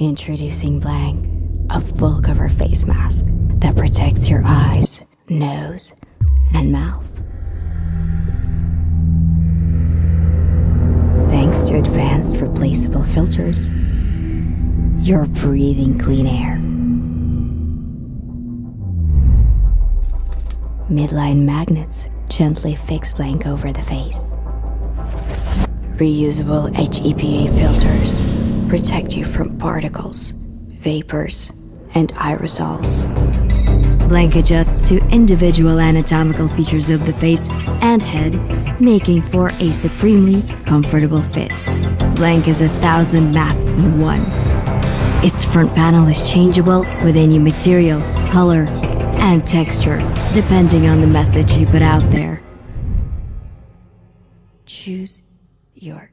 Introducing Blanc, a full-cover face mask that protects your eyes, nose, and mouth. Thanks to advanced replaceable filters, you're breathing clean air. Midline magnets gently fix Blanc over the face. Reusable HEPA filters protect you from particles, vapors, and aerosols. Blanc adjusts to individual anatomical features of the face and head, making for a supremely comfortable fit. Blanc is 1,000 masks in one. Its front panel is changeable with any material, color, and texture, depending on the message you put out there. Choose your